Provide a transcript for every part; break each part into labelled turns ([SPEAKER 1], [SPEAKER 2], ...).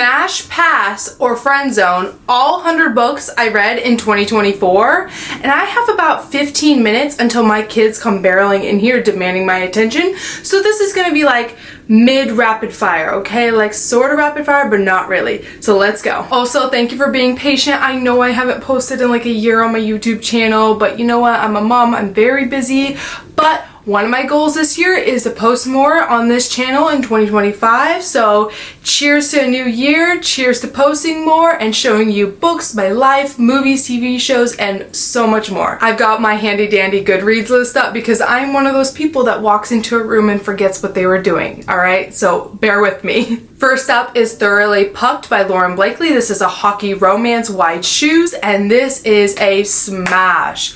[SPEAKER 1] Smash, pass, or friend zone all 100 books I read in 2024, and I have about 15 minutes until my kids come barreling in here demanding my attention. So this is gonna be like mid rapid fire, okay? Like sort of rapid fire, but not really. So let's go. Also, thank you for being patient. I know I haven't posted in like a year on my YouTube channel, but you know what? I'm a mom, I'm very busy, but one of my goals this year is to post more on this channel in 2025. So cheers to a new year, cheers to posting more and showing you books, my life, movies, TV shows, and so much more. I've got my handy dandy Goodreads list up because I'm one of those people that walks into a room and forgets what they were doing, all right? So bear with me. First up is Thoroughly Pucked by Lauren Blakely. This is a hockey romance, Wide Shoes, and this is a smash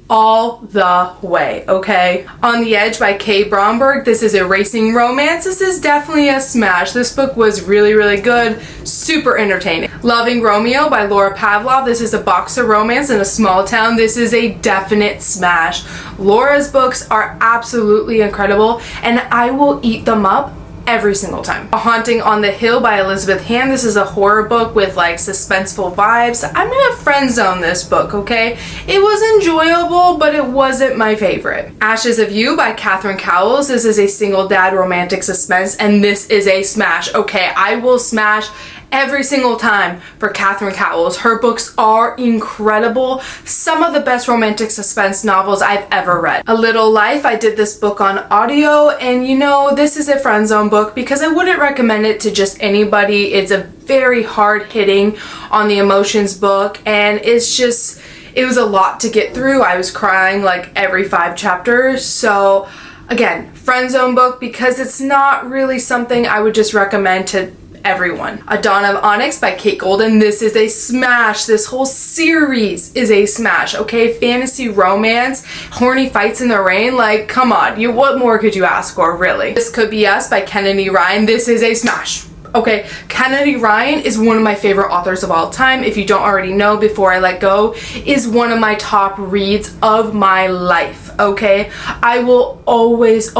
[SPEAKER 1] all the way, okay? On the Edge by Kay Bromberg. This is a racing romance. This is definitely a smash. This book was really, really good, super entertaining. Loving Romeo by Laura Pavlov. This is a boxer romance in a small town. This is a definite smash. Laura's books are absolutely incredible, and I will eat them up every single time. A Haunting on the Hill by Elizabeth Hand. This is a horror book with like suspenseful vibes. I'm gonna friend zone this book, okay? It was enjoyable, but it wasn't my favorite. Ashes of You by Catherine Cowles. This is a single dad romantic suspense, and this is a smash, okay? I will smash every single time for Catherine Cowles. Her books are incredible. Some of the best romantic suspense novels I've ever read. A Little Life, I did this book on audio, and you know, this is a friend zone book because I wouldn't recommend it to just anybody. It's a very hard hitting on the emotions book, and it's just, it was a lot to get through. I was crying like every 5 chapters. So again, friend zone book because it's not really something I would just recommend to everyone. A Dawn of Onyx by Kate Golden. This is a smash. This whole series is a smash, okay? Fantasy romance, horny fights in the rain, like come on, what more could you ask for, really? This Could Be Us by Kennedy Ryan. This is a smash. Okay, Kennedy Ryan is one of my favorite authors of all time. If you don't already know, Before I Let Go is one of my top reads of my life, okay? I will always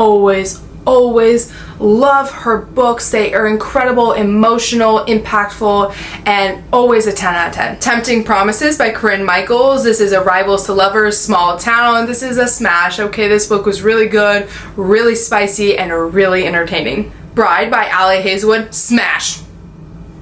[SPEAKER 1] love her books. They are incredible, emotional, impactful, and always a 10 out of 10. Tempting Promises by Corinne Michaels. This is a Rivals to Lovers, small town. This is a smash, okay? This book was really good, really spicy, and really entertaining. Bride by Allie Hazelwood. Smash.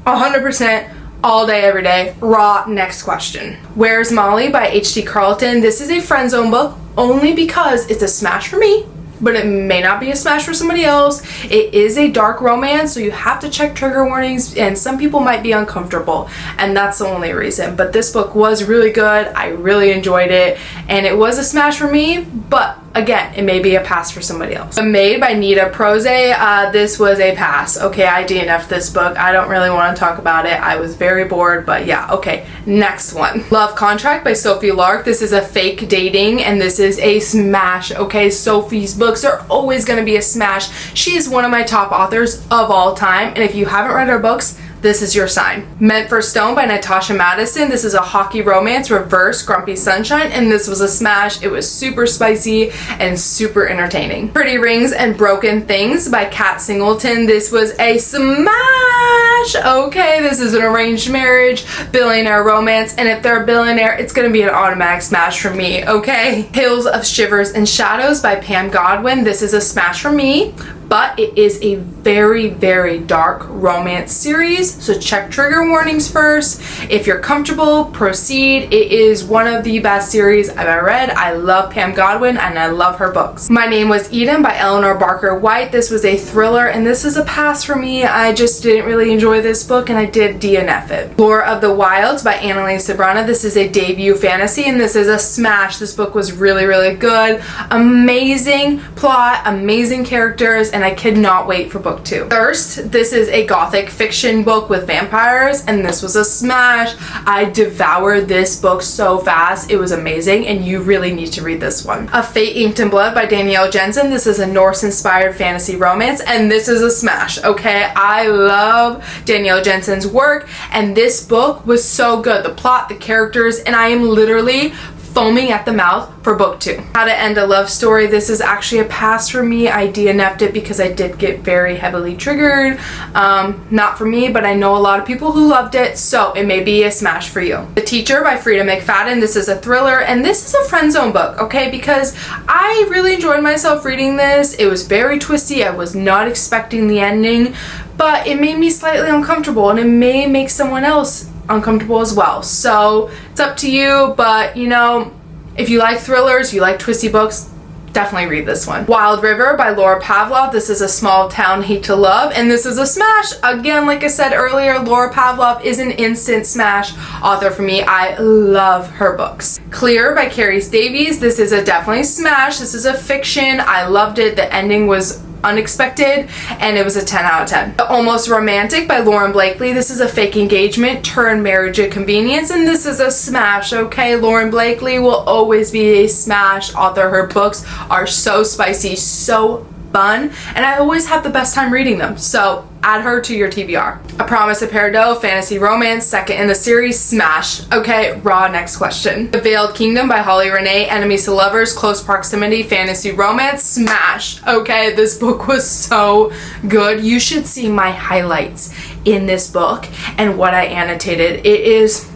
[SPEAKER 1] 100%. All day, every day. Raw. Next question. Where's Molly by H.D. Carlton. This is a friend zone book only because it's a smash for me, but it may not be a smash for somebody else. It is a dark romance, so you have to check trigger warnings, and some people might be uncomfortable, and that's the only reason. But this book was really good. I really enjoyed it, and it was a smash for me, but again, it may be a pass for somebody else. Made by Nita Prose. This was a pass. Okay, I DNF'd this book. I don't really want to talk about it. I was very bored, but yeah, okay. Next one. Love Contract by Sophie Lark. This is a fake dating, and this is a smash, okay? Sophie's books are always going to be a smash. She is one of my top authors of all time, and if you haven't read her books, this is your sign. Meant for Stone by Natasha Madison. This is a hockey romance, reverse Grumpy Sunshine, and this was a smash. It was super spicy and super entertaining. Pretty Rings and Broken Things by Kat Singleton. This was a smash. Okay, this is an arranged marriage, billionaire romance, and if they're a billionaire, it's gonna be an automatic smash for me, okay? Hills of Shivers and Shadows by Pam Godwin. This is a smash for me, but it is a very, very dark romance series, so check trigger warnings first. If you're comfortable, proceed. It is one of the best series I've ever read. I love Pam Godwin, and I love her books. My Name Was Eden by Eleanor Barker White. This was a thriller, and this is a pass for me. I just didn't really enjoy this book, and I did DNF it. Lore of the Wilds by Annalise Sabrana. This is a debut fantasy, and this is a smash. This book was really, really good. Amazing plot, amazing characters, and I could not wait for book 2. Thirst. This is a gothic fiction book with vampires, and this was a smash. I devoured this book so fast. It was amazing, and you really need to read this one. A Fate Inked in Blood by Danielle Jensen. This is a Norse-inspired fantasy romance, and this is a smash, okay? I love Danielle Jensen's work, and this book was so good. The plot, the characters, and I am literally foaming at the mouth for book 2. How to End a Love Story. This is actually a pass for me. I DNF'd it because I did get very heavily triggered. Not for me, but I know a lot of people who loved it, so it may be a smash for you. The Teacher by Frida McFadden. This is a thriller, and this is a friend zone book, okay? Because I really enjoyed myself reading this. It was very twisty. I was not expecting the ending, but it made me slightly uncomfortable, and it may make someone else uncomfortable as well. So it's up to you, but you know, if you like thrillers, you like twisty books, definitely read this one. Wild River by Laura Pavlov. This is a small town hate to love, and this is a smash. Again, like I said earlier, Laura Pavlov is an instant smash author for me. I love her books. Clear by Carrie Davies. This is a definitely smash. This is a fiction. I loved it. The ending was unexpected, and it was a 10 out of 10. The Almost Romantic by Lauren Blakely. This is a fake engagement turned marriage at convenience, and this is a smash, okay? Lauren Blakely will always be a smash author. Her books are so spicy, so fun, and I always have the best time reading them, so add her to your TBR. A Promise of Peridot, fantasy romance, second in the series, smash. Okay, raw, next question. The Veiled Kingdom by Holly Renee, enemies to lovers, close proximity, fantasy romance, smash. Okay, this book was so good. You should see my highlights in this book and what I annotated. It is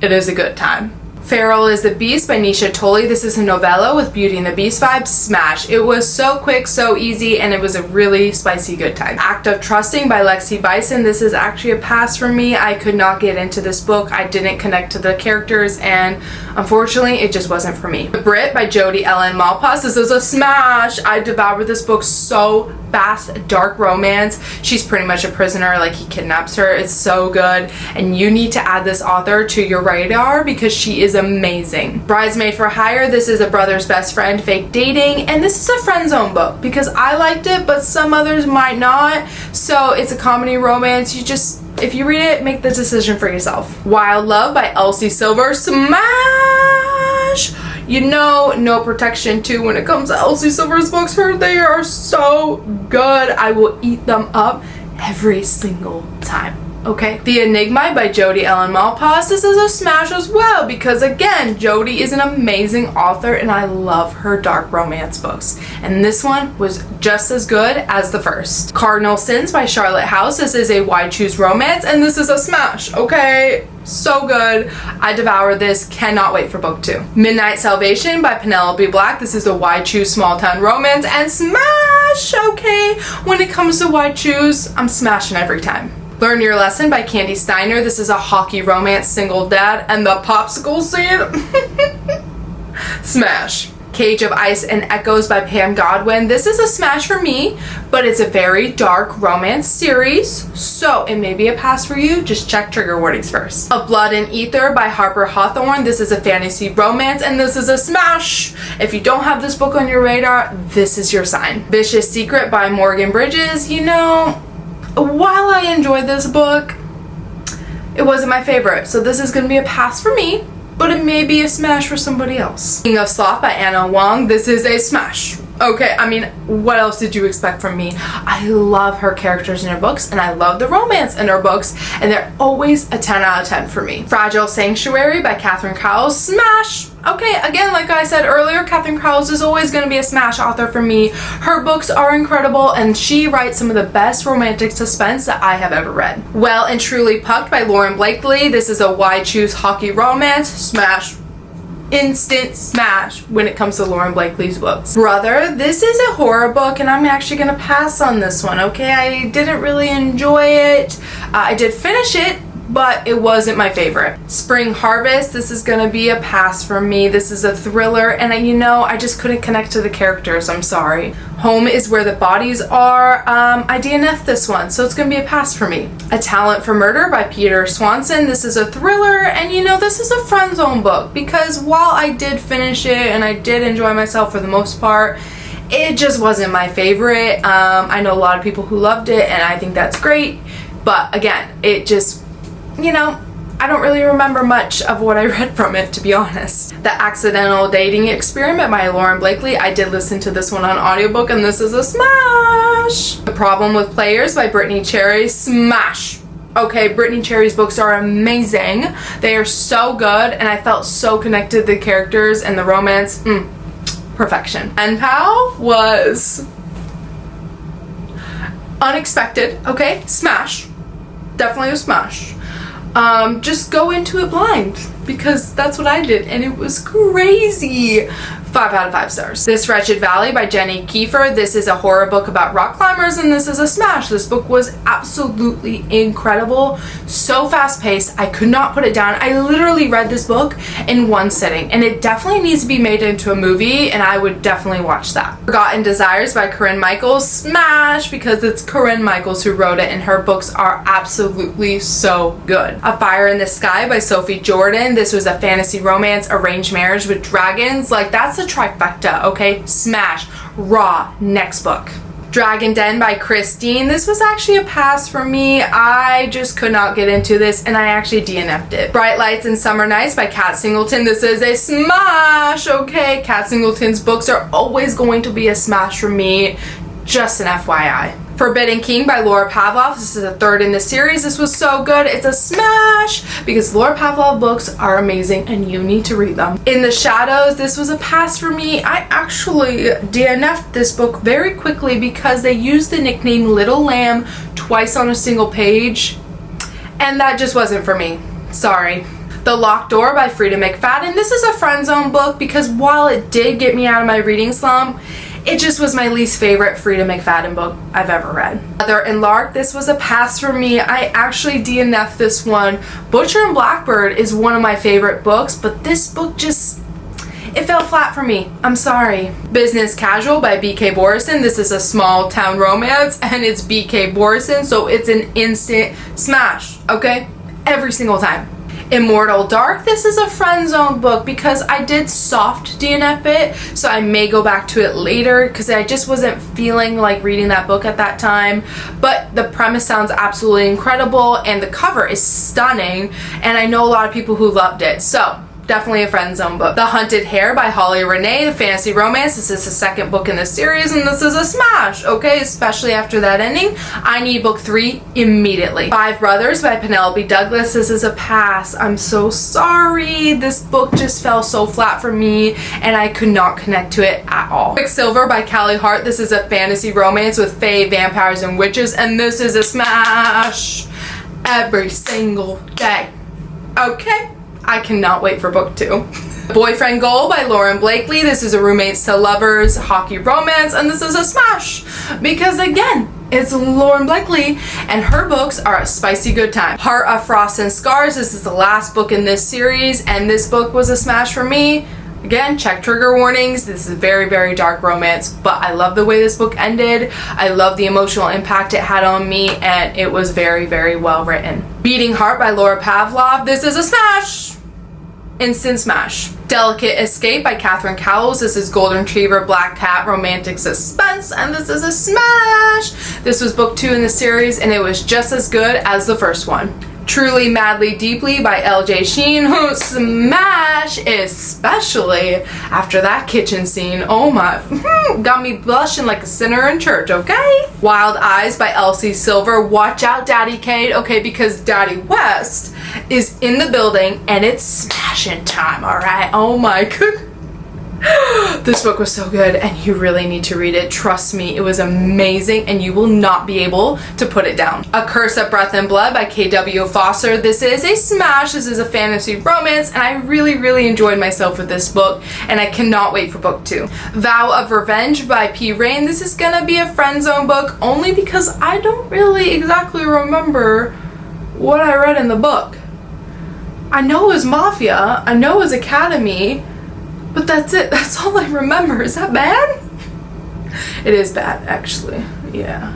[SPEAKER 1] a good time. Feral is the Beast by Nisha Tolley. This is a novella with Beauty and the Beast vibes. Smash. It was so quick, so easy, and it was a really spicy good time. Act of Trusting by Lexi Bison. This is actually a pass for me. I could not get into this book. I didn't connect to the characters, and unfortunately, it just wasn't for me. The Brit by Jodi Ellen Malpass. This is a smash. I devoured this book so fast. Dark romance. She's pretty much a prisoner, like he kidnaps her. It's so good, and you need to add this author to your radar because she is amazing. Bridesmaid for Hire. This is a brother's best friend fake dating, and this is a friend zone book because I liked it, but some others might not. So it's a comedy romance. You just, if you read it, make the decision for yourself. Wild Love by Elsie Silver. Smash! You know, No Protection 2 when it comes to Elsie Silver's books. They are so good. I will eat them up every single time. Okay. The Enigma by Jodi Ellen Malpass. This is a smash as well because, again, Jodi is an amazing author and I love her dark romance books. And this one was just as good as the first. Cardinal Sins by Charlotte House. This is a Why Choose romance, and this is a smash, okay? So good. I devoured this. Cannot wait for book 2. Midnight Salvation by Penelope Black. This is a Why Choose small town romance, and smash, okay? When it comes to Why Choose, I'm smashing every time. Learn Your Lesson by Candy Steiner. This is a hockey romance, single dad, and the popsicle scene. Smash. Cage of Ice and Echoes by Pam Godwin. This is a smash for me, but it's a very dark romance series, so it may be a pass for you. Just check trigger warnings first. Of Blood and Ether by Harper Hawthorne. This is a fantasy romance, and this is a smash. If you don't have this book on your radar, this is your sign. Vicious Secret by Morgan Bridges. You know, while I enjoyed this book, it wasn't my favorite, so this is going to be a pass for me, but it may be a smash for somebody else. King of Sloth by Anna Wong. This is a smash. Okay, I mean, what else did you expect from me? I love her characters in her books, and I love the romance in her books, and they're always a 10 out of 10 for me. Fragile Sanctuary by Catherine Cowles. Smash! Okay, again, like I said earlier, Catherine Cowles is always going to be a smash author for me. Her books are incredible, and she writes some of the best romantic suspense that I have ever read. Well and Truly Pucked by Lauren Blakely. This is a Why Choose hockey romance. Smash. Instant smash when it comes to Lauren Blakely's books. Brother, this is a horror book, and I'm actually gonna pass on this one, okay? I didn't really enjoy it. I did finish it, but it wasn't my favorite. Spring Harvest, this is gonna be a pass for me. This is a thriller, and I just couldn't connect to the characters. I'm sorry. Home is Where the Bodies Are. I DNF'd this one, so it's gonna be a pass for me. A Talent for Murder by Peter Swanson. This is a thriller, and this is a friend zone book because while I did finish it and I did enjoy myself for the most part, it just wasn't my favorite. I know a lot of people who loved it, and I think that's great, but again, it just, I don't really remember much of what I read from it, to be honest. The Accidental Dating Experiment by Lauren Blakely. I did listen to this one on audiobook, and this is a smash. The Problem with Players by Brittany Cherry. Smash. Okay, Brittany Cherry's books are amazing. They are so good, and I felt so connected to the characters and the romance. Perfection. Pen Pal was unexpected. Okay, smash. Definitely a smash. Just go into it blind, because that's what I did, and it was crazy. 5 out of 5 stars. This Wretched Valley by Jenny Kiefer. This is a horror book about rock climbers, and this is a smash. This book was absolutely incredible. So fast paced, I could not put it down. I literally read this book in one sitting, and it definitely needs to be made into a movie, and I would definitely watch that. Forgotten Desires by Corinne Michaels. Smash, because it's Corinne Michaels who wrote it, and her books are absolutely so good. A Fire in the Sky by Sophie Jordan. This was a fantasy romance arranged marriage with dragons. Like, that's a trifecta, okay? Smash. Raw. Next book. Dragon Den by Christine. This was actually a pass for me. I just could not get into this, and I actually DNF'd it. Bright Lights and Summer Nights by Kat Singleton. This is a smash, okay? Kat Singleton's books are always going to be a smash for me. Just an FYI. Forbidden King by Laura Pavlov. This is the third in the series. This was so good. It's a smash because Laura Pavlov books are amazing and you need to read them. In the Shadows, this was a pass for me. I actually DNF'd this book very quickly because they used the nickname Little Lamb twice on a single page, and that just wasn't for me. Sorry. The Locked Door by Frida McFadden. This is a friend zone book because while it did get me out of my reading slump, it just was my least favorite Frida McFadden book I've ever read. Mother and Lark, this was a pass for me. I actually DNF'd this one. Butcher and Blackbird is one of my favorite books, but this book just, it fell flat for me. I'm sorry. Business Casual by B.K. Borison. This is a small town romance, and it's B.K. Borison, so it's an instant smash, okay? Every single time. Immortal Dark. This is a friend zone book because I did soft DNF it, so I may go back to it later because I just wasn't feeling like reading that book at that time. But the premise sounds absolutely incredible and the cover is stunning, and I know a lot of people who loved it, so definitely a friend zone book. The Hunted Hare by Holly Renee, the fantasy romance. This is the second book in the series, and this is a smash, okay? Especially after that ending. I need book 3 immediately. Five Brothers by Penelope Douglas. This is a pass. I'm so sorry. This book just fell so flat for me, and I could not connect to it at all. Quicksilver by Callie Hart. This is a fantasy romance with fae, vampires, and witches, and this is a smash every single day, okay? I cannot wait for book 2. Boyfriend Goal by Lauren Blakely. This is a roommates to lovers hockey romance, and this is a smash because again, it's Lauren Blakely and her books are a spicy good time. Heart of Frost and Scars. This is the last book in this series, and this book was a smash for me. Again, check trigger warnings. This is very, very dark romance, but I love the way this book ended. I love the emotional impact it had on me, and it was very, very well written. Beating Heart by Laura Pavlov. This is a smash. Instant smash. Delicate Escape by Catherine Cowles. This is Golden Retriever Black Cat romantic suspense, and this is a smash. This was book 2 in the series, and it was just as good as the first one. Truly Madly Deeply by L.J. Sheen. Smash, especially after that kitchen scene. Oh my, got me blushing like a sinner in church, okay? Wild Eyes by Elsie Silver. Watch out, Daddy Kate, okay, because Daddy West is in the building and it's smashing time, alright? Oh my god. This book was so good and you really need to read it. Trust me, it was amazing and you will not be able to put it down. A Curse of Breath and Blood by K.W. Foster. This is a smash. This is a fantasy romance and I really, really enjoyed myself with this book and I cannot wait for book 2. Vow of Revenge by P. Rain. This is gonna be a friend zone book only because I don't really exactly remember what I read in the book. I know it was Mafia, I know it was Academy, but that's it. That's all I remember. Is that bad? It is bad, actually. Yeah.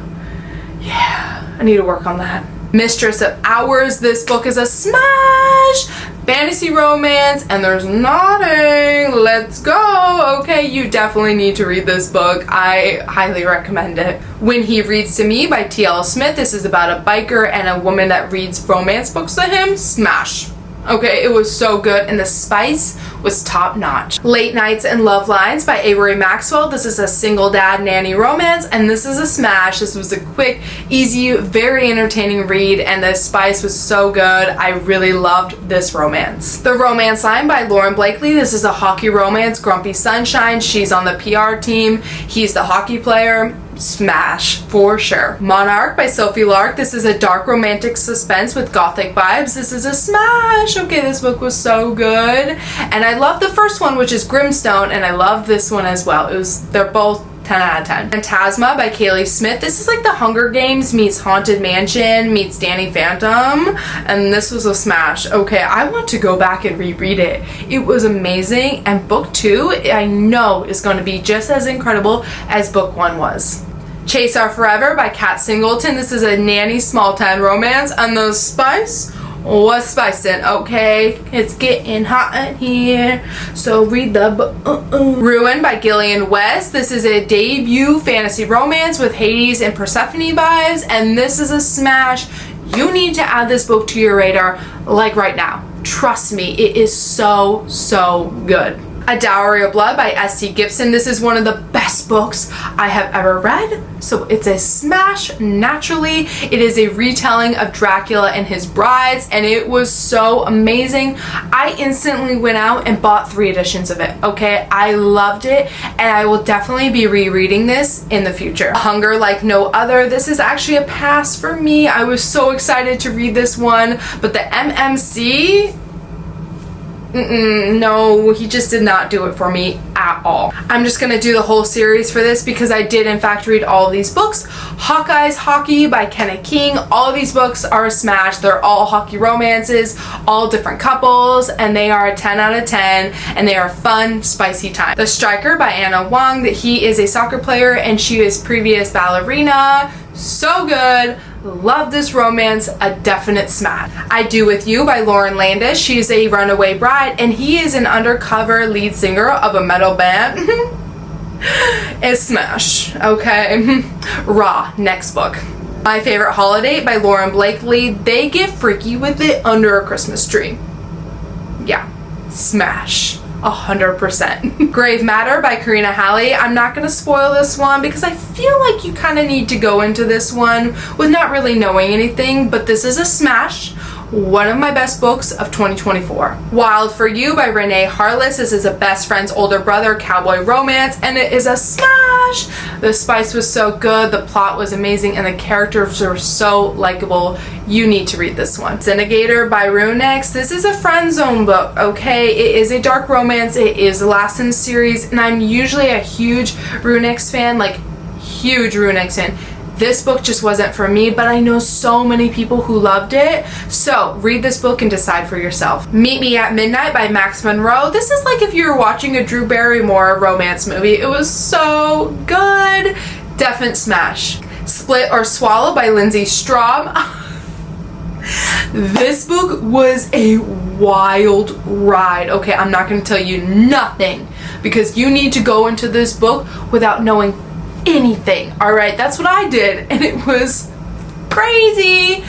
[SPEAKER 1] I need to work on that. Mistress of Hours. This book is a smash! Fantasy romance, and there's nodding. Let's go! Okay, you definitely need to read this book. I highly recommend it. When He Reads to Me by T.L. Smith. This is about a biker and a woman that reads romance books to him. Smash. Okay, it was so good, and the spice was top notch. Late Nights and Love Lines by Avery Maxwell. This is a single dad nanny romance, and this is a smash. This was a quick, easy, very entertaining read, and the spice was so good. I really loved this romance. The Romance Line by Lauren Blakely. This is a hockey romance. Grumpy Sunshine. She's on the PR team. He's the hockey player. Smash for sure. Monarch by Sophie Lark. This is a dark romantic suspense with gothic vibes. This is a smash. Okay, this book was so good, and I love the first one, which is Grimstone, and I love this one as well. They're both 10 out of 10. Phantasma by Kaylee Smith. This is like the Hunger Games meets Haunted Mansion meets Danny Phantom, and this was a smash. Okay, I want to go back and reread it. It was amazing, and book 2 I know is going to be just as incredible as book 1 was. Chase Our Forever by Kat Singleton. This is a nanny small town romance, and the spice was spicing. Okay, it's getting hot in here, so read the book. Ruin by Gillian West. This is a debut fantasy romance with Hades and Persephone vibes, and this is a smash. You need to add this book to your radar like right now. Trust me, it is so good. A Dowry of Blood by S.T. Gibson. This is one of the best books I have ever read, so it's a smash naturally. It is a retelling of Dracula and his brides, and it was so amazing. I instantly went out and bought 3 editions of it, okay? I loved it, and I will definitely be rereading this in the future. Hunger Like No Other. This is actually a pass for me. I was so excited to read this one, but the MMC, no, he just did not do it for me at all. I'm just gonna do the whole series for this because I did in fact read all of these books. Hawkeye's Hockey by Kenna King. All of these books are a smash. They're all hockey romances, all different couples, and they are a 10 out of 10, and they are fun, spicy time. The Striker by Anna Wong. That he is a soccer player and she is previous ballerina. So good. Love this romance, a definite smash. I Do With You by Lauren Landis. She's a runaway bride and he is an undercover lead singer of a metal band. It's smash, okay? Raw, next book. My Favorite Holiday by Lauren Blakely. They get freaky with it under a Christmas tree. Yeah, smash. 100%. Grave Matter by Karina Halley. I'm not going to spoil this one because I feel like you kind of need to go into this one with not really knowing anything, but this is a smash. One of my best books of 2024. Wild for You by Renee Harless. This is a best friend's older brother cowboy romance, and it is a smash. The spice was so good, the plot was amazing, and the characters were so likable. You need to read this one. Syndicate by Runex. This is a friend zone book, okay? It is a dark romance. It is the last in the series, and I'm usually a huge Runex fan, like huge Runex fan. This book just wasn't for me, but I know so many people who loved it. So read this book and decide for yourself. Meet Me at Midnight by Max Monroe. This is like if you were watching a Drew Barrymore romance movie. It was so good. Definite smash. Split or Swallow by Lindsay Straub. This book was a wild ride. Okay, I'm not going to tell you nothing because you need to go into this book without knowing anything. All right, that's what I did, and it was crazy.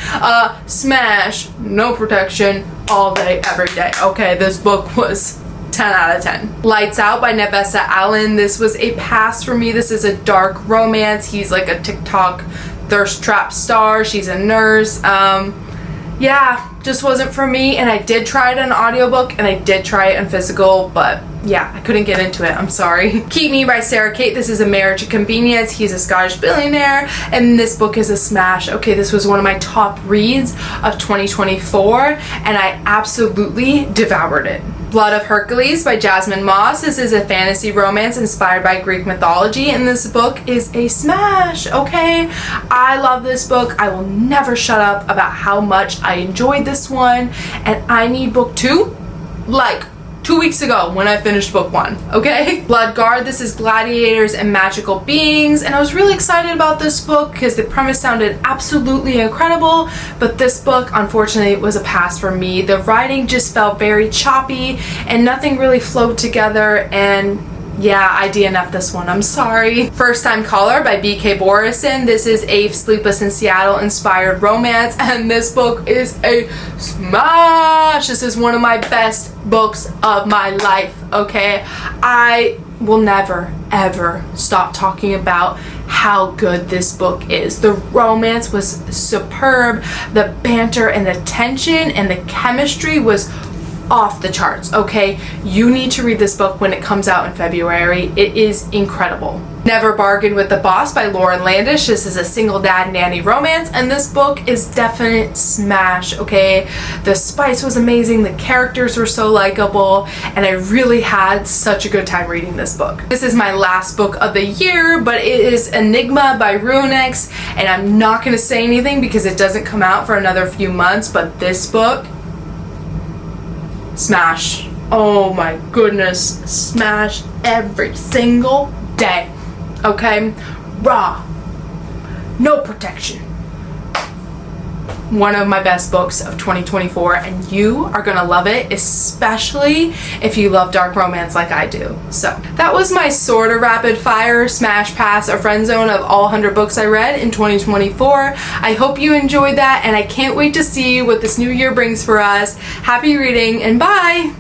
[SPEAKER 1] Smash, no protection, all day, every day. Okay, this book was 10 out of 10. Lights Out by Nevessa Allen. This was a pass for me. This is a dark romance. He's like a TikTok thirst trap star. She's a nurse. Yeah, just wasn't for me, and I did try it on audiobook and I did try it in physical, but yeah, I couldn't get into it. I'm sorry. Keep Me by Sarah Kate. This is a marriage of convenience. He's a Scottish billionaire, and this book is a smash. Okay, this was one of my top reads of 2024, and I absolutely devoured it. Blood of Hercules by Jasmine Moss. This is a fantasy romance inspired by Greek mythology, and this book is a smash, okay? I love this book. I will never shut up about how much I enjoyed this one, and I need book 2 like 2 weeks ago when I finished book 1, okay? Blood Guard. This is gladiators and magical beings, and I was really excited about this book because the premise sounded absolutely incredible, but this book unfortunately was a pass for me. The writing just felt very choppy and nothing really flowed together, and Yeah, I DNF'd this one. I'm sorry. First Time Caller by B.K. Borison. This is a Sleepless in Seattle inspired romance, and this book is a smash. This is one of my best books of my life, okay? I will never, ever stop talking about how good this book is. The romance was superb. The banter and the tension and the chemistry was off the charts, okay? You need to read this book when it comes out in February. It is incredible. Never Bargain with the Boss by Lauren Landish. This is a single dad nanny romance, and this book is definite smash, okay? The spice was amazing, the characters were so likable, and I really had such a good time reading this book. This is my last book of the year, but it is Enigma by Runex, and I'm not gonna say anything because it doesn't come out for another few months, but this book, smash. Oh my goodness, smash every single day. Okay? Raw. No protection. One of my best books of 2024, and you are gonna love it, especially if you love dark romance like I do. So that was my sort of rapid fire smash pass or friend zone of all 100 books I read in 2024. I hope you enjoyed that, and I can't wait to see what this new year brings for us. Happy reading, and bye!